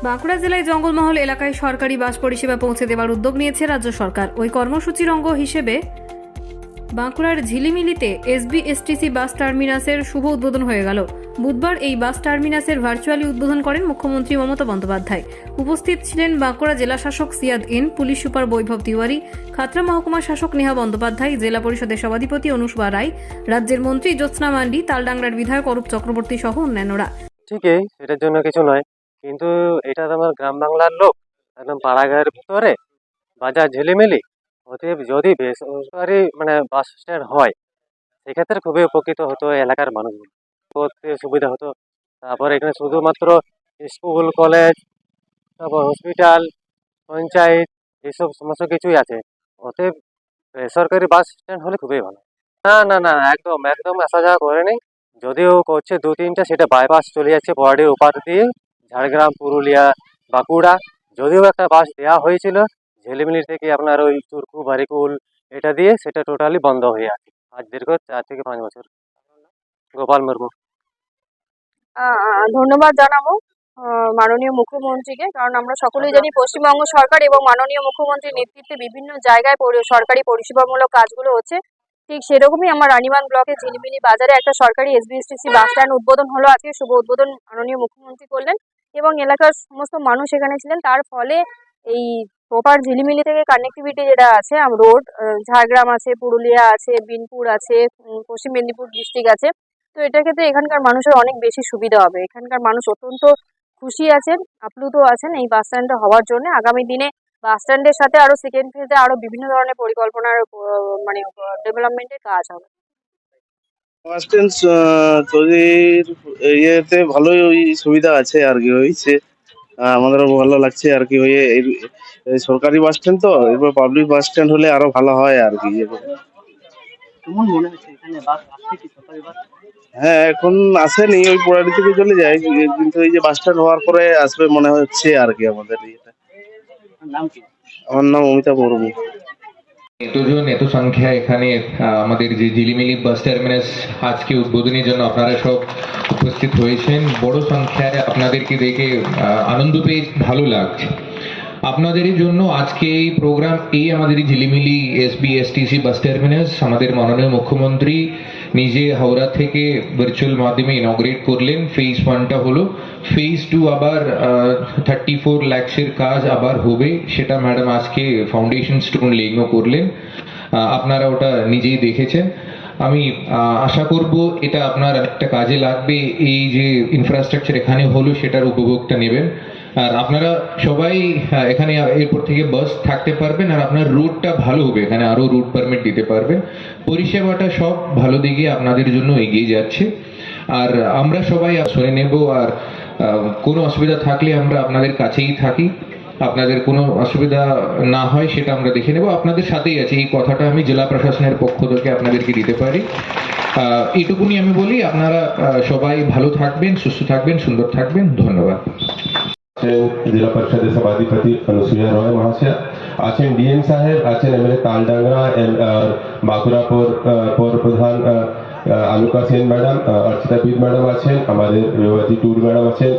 বাঁকুড়া জেলায় জঙ্গলমহল এলাকায় সরকারি বাস পরিষেবা পৌঁছে দেওয়ার উদ্যোগ নিয়েছে রাজ্য সরকার। ওই কর্মসূচির অঙ্গ হিসেবে বাঁকুড়ার ঝিলিমিলিতে এসবিএসটিসি বাস টার্মিনাসের শুভ উদ্বোধন হয়ে গেল। বুধবার এই বাস টার্মিনাসের ভার্চুয়ালি উদ্বোধন করেন মুখ্যমন্ত্রী মমতা বন্দ্যোপাধ্যায়। উপস্থিত ছিলেন বাঁকুড়া জেলা শাসক সিয়াদ এন, পুলিশ সুপার বৈভব তিওয়ারি, খাতড়া মহকুমা শাসক নেহা বন্দ্যোপাধ্যায়, জেলা পরিষদের সভাধিপতি অনুষ্বা রায়, রাজ্যের মন্ত্রী জ্যোৎস্না মান্ডি, তালডাংরার বিধায়ক অরূপ চক্রবর্তী সহ অন্যান্যরা। ঠিকই, এটার জন্য কিছু নয়, কিন্তু এটা তো আমার গ্রাম বাংলার লোক, একদম পাড়াগাঁয়ের ভিতরে বাজার ঝিলিমিলি। অতএব যদি বেসরকারি বাস স্ট্যান্ড হয়, সেক্ষেত্রে খুবই উপকৃত হতো এলাকার মানুষগুলো, করতে সুবিধা হতো। তারপর এখানে শুধুমাত্র স্কুল, কলেজ, তারপর হসপিটাল, পঞ্চায়েত, এইসব সমস্ত কিছুই আছে। অতএব বেসরকারি বাস স্ট্যান্ড হলে খুবই ভালো। না না না, একদম একদম আসা যাওয়া করে নেই, যদিও করছে দু তিনটা, সেটা বাইপাস চলে যাচ্ছে বর্ডারের ওপার দিয়ে, ঝাড়গ্রাম, পুরুলিয়া, বাঁকুড়া। যদিও একটা বাস দেওয়া হয়েছিল ঝিলিমিলি থেকে আপনার ওই চুরকু, বারিকুল, এটা দিয়ে, সেটা টোটালি বন্ধ হয়ে আছে আজ দীর্ঘ 4 থেকে 5 বছর। গোপাল মুর্মু। ধন্যবাদ জানাবো মাননীয় মুখ্যমন্ত্রীকে, কারণ আমরা সকলেই জানি পশ্চিমবঙ্গ সরকার এবং মাননীয় মুখ্যমন্ত্রীর নেতৃত্বে বিভিন্ন জায়গায় সরকারি পরিষেবামূলক কাজগুলো হচ্ছে। ঠিক সেরকমই আমার রানীবাঁধ ব্লকের ঝিলিমিলি বাজারে একটা সরকারি এসবিএসটিসি বাস স্ট্যান্ড উদ্বোধন হলো। আজকে শুভ উদ্বোধন মাননীয় মুখ্যমন্ত্রী করলেন এবং এলাকার সমস্ত মানুষ এখানে ছিলেন। তার ফলে এই প্রপার ঝিলিমিলি থেকে কানেক্টিভিটি যেটা আছে, রোড, ঝাড়গ্রাম আছে, পুরুলিয়া আছে, বিনপুর আছে, পশ্চিম মেদিনীপুর ডিস্ট্রিক্ট আছে। তো এটার ক্ষেত্রে এখানকার মানুষের অনেক বেশি সুবিধা হবে। এখানকার মানুষ অত্যন্ত খুশি আছেন, আপ্লুত আছেন এই বাস স্ট্যান্ডটা হওয়ার জন্য। আগামী দিনে বাস স্ট্যান্ডের সাথে আরো সেকেন্ড ফেজে আরো বিভিন্ন ধরনের পরিকল্পনার ডেভেলপমেন্টের কাজ হবে। বাস স্ট্যান্ড তৈরির ইয়েতে ভালোই ওই সুবিধা আছে আর কি হয়েছে। আমাদেরও ভালো লাগছে আর কি। এই সরকারি বাস স্ট্যান্ড তো, এবার পাবলিক বাস স্ট্যান্ড হলে আরো ভালো হয় আর কি। কেমন মনে হচ্ছে এখানে বাস আসছে কি সরকারি বাস? হ্যাঁ, এখন আসেনি, ওই পোড়াটি থেকে চলে যায়, কিন্তু এই যে বাস স্ট্যান্ড হওয়ার পরে আসবে মনে হচ্ছে আর কি আমাদের ইয়েটা। নাম কি? আমার নাম অমিতাভ মুর্মু। এত সংখ্যা এখানে আমাদের যে ঝিলিমিলি বাস টার্মিনাস আজকে উদ্বোধনের জন্য আপনারা সব উপস্থিত হয়েছেন। বড় সংখ্যায় আপনাদেরকে দেখে আনন্দ পেয়ে ভালো লাগছে। আপনাদের জন্য আজকে এই প্রোগ্রাম, আমাদের ঝিলিমিলি এসবিএসটিসি বাস টার্মিনাস আমাদের মাননীয় মুখ্যমন্ত্রী নিজে হাওড়া থেকে ভার্চুয়াল মাধ্যমে ইনগ্রেট করলেন। ফেজ 1টা হলো, ফেজ 2 আবার 34 লাখের কাজ আবার হবে, সেটা ম্যাডাম আজকে ফাউন্ডেশন স্টোন লেইংও করলেন। আপনারা ওটা নিজেই দেখেছেন। আমি আশা করব এটা আপনার একটা কাজে লাগবে। এই যে ইনফ্রাস্ট্রাকচার এখানে হলো, সেটার উপভোগটা নেবেন। আর আপনারা সবাই এখানে এরপর থেকে বাস থাকতে পারবেন, আর আপনার রুটটা ভালো হবে, এখানে আরো রুট পারমিট দিতে পারবেন। পরিষেবাটা সব ভালো দিকে আপনাদের জন্য এগিয়ে যাচ্ছে, আর আমরা সবাই শুনে নেব। আর কোনো অসুবিধা থাকলে আমরা আপনাদের কাছেই থাকি, আপনাদের কোনো অসুবিধা না হয় সেটা আমরা দেখে নেব। আপনাদের সাথেই আছে, এই কথাটা আমি জেলা প্রশাসনের পক্ষ থেকে আপনাদেরকে দিতে পারি। এইটুকুনি আমি বলি, আপনারা সবাই ভালো থাকবেন, সুস্থ থাকবেন, সুন্দর থাকবেন। ধন্যবাদ। जिला परिषद सभाधिपति अनुसुया रॉय महाशय आছেন, ডিএম সাহেব আছেন, এমএলএ তালডাংরা বাঁকুড়া পৌর প্রধান আলুকা সেন ম্যাডাম, অর্চিতা বিদ ম্যাডাম আছেন, আমাদের রেওয়াতি টুর ম্যাডাম আছেন,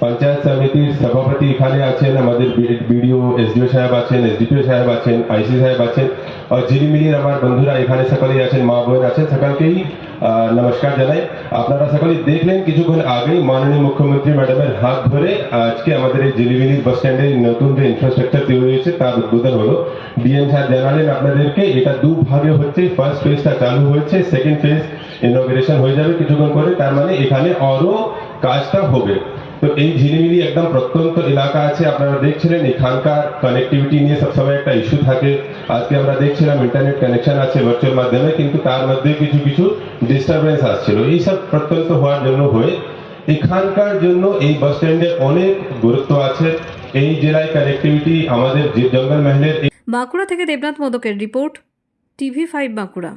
পঞ্চায়েত সমিতির সভাপতি এখানে আছেন, আমাদের বিডিও এসডিও সাহেব আছেন, এসডিপিও সাহেব আছেন, আইসি সাহেব আছেন, আর ঝিলিমিলির আমার বন্ধুরা এখানে সকলেই আছেন, মা বোন আছেন, সকলকেই নমস্কার জানাই। আপনারা সকলেই দেখলেন কিছুক্ষণ আগেই মাননীয় মুখ্যমন্ত্রী ম্যাডামের হাত ধরে আজকে আমাদের এই ঝিলিমিলি বাস স্ট্যান্ডে নতুন যে ইনফ্রাস্ট্রাকচার তৈরি হয়েছে তার উদ্বোধন হলো। ডিএম সাহেব জানালেন আপনাদেরকে এটা 2 ভাগে হচ্ছে। ফার্স্ট ফেজটা চালু হয়েছে, সেকেন্ড ফেজ ইনঅগ্রেশন হয়ে যাবে কিছুক্ষণ পরে। তার মানে এখানে আরো কাজটা হবে। তো এই ঝিলিমিলি একদম প্রত্যন্ত এলাকা আছে, আপনারা দেখছিলেন এখানকার কানেক্টিভিটি নিয়ে সবসময় একটা ইস্যু থাকে। আজকে আমরা দেখছিলাম ইন্টারনেট কানেকশন আছে ভার্চুয়াল মাধ্যমে, কিন্তু তার মধ্যে কিছু কিছু ডিস্টারবেন্স আসছিল। এইসব প্রত্যন্ত হওয়ার জন্য হয়ে এখানকার জন্য এই বাস স্ট্যান্ডের অনেক গুরুত্ব আছে। এই জেলায় কানেক্টিভিটি আমাদের জঙ্গল মহলের। বাঁকুড়া থেকে দেবনাথ মোদকের রিপোর্ট, TV5 বাঁকুড়া।